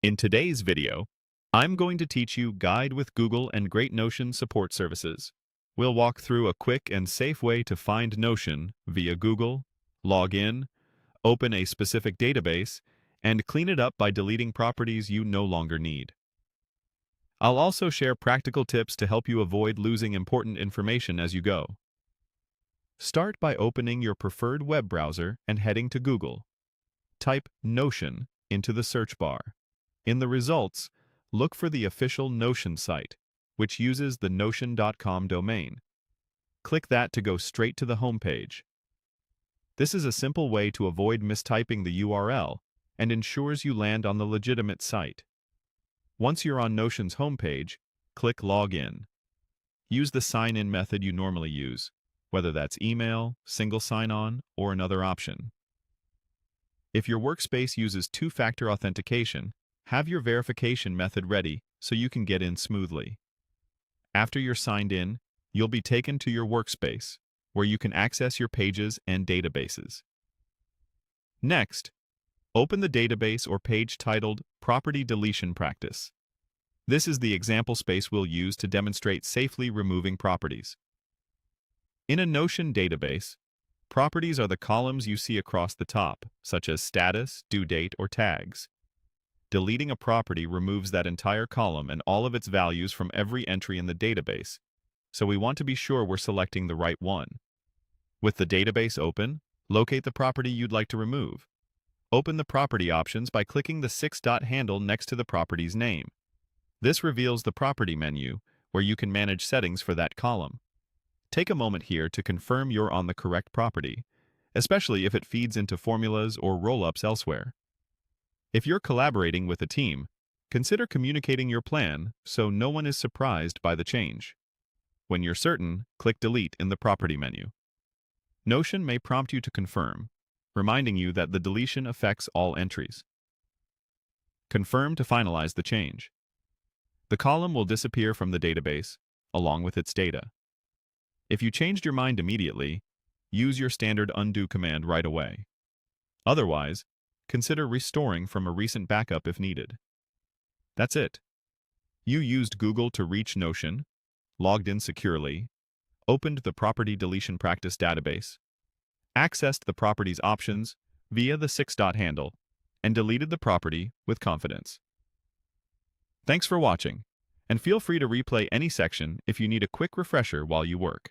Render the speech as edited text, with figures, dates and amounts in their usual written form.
In today's video, I'm going to teach you Guide with Google and Great Notion support services. We'll walk through a quick and safe way to find Notion via Google, log in, open a specific database, and clean it up by deleting properties you no longer need. I'll also share practical tips to help you avoid losing important information as you go. Start by opening your preferred web browser and heading to Google. Type Notion into the search bar. In the results, look for the official Notion site, which uses the notion.com domain. Click that to go straight to the home page. This is a simple way to avoid mistyping the URL and ensures you land on the legitimate site. Once you're on Notion's homepage, click Login. Use the sign-in method you normally use, whether that's email, single sign-on, or another option. If your workspace uses two-factor authentication, have your verification method ready so you can get in smoothly. After you're signed in, you'll be taken to your workspace, where you can access your pages and databases. Next, open the database or page titled Property Deletion Practice. This is the example space we'll use to demonstrate safely removing properties. In a Notion database, properties are the columns you see across the top, such as status, due date, or tags. Deleting a property removes that entire column and all of its values from every entry in the database, so we want to be sure we're selecting the right one. With the database open, locate the property you'd like to remove. Open the property options by clicking the six-dot handle next to the property's name. This reveals the property menu, where you can manage settings for that column. Take a moment here to confirm you're on the correct property, especially if it feeds into formulas or roll-ups elsewhere. If you're collaborating with a team, consider communicating your plan so no one is surprised by the change. When you're certain, click Delete in the property menu. Notion may prompt you to confirm, reminding you that the deletion affects all entries. Confirm to finalize the change. The column will disappear from the database, along with its data. If you changed your mind immediately, use your standard undo command right away. Otherwise, consider restoring from a recent backup if needed. That's it. You used Google to reach Notion, logged in securely, opened the Property Deletion Practice database, accessed the property's options via the six-dot handle, and deleted the property with confidence. Thanks for watching, and feel free to replay any section if you need a quick refresher while you work.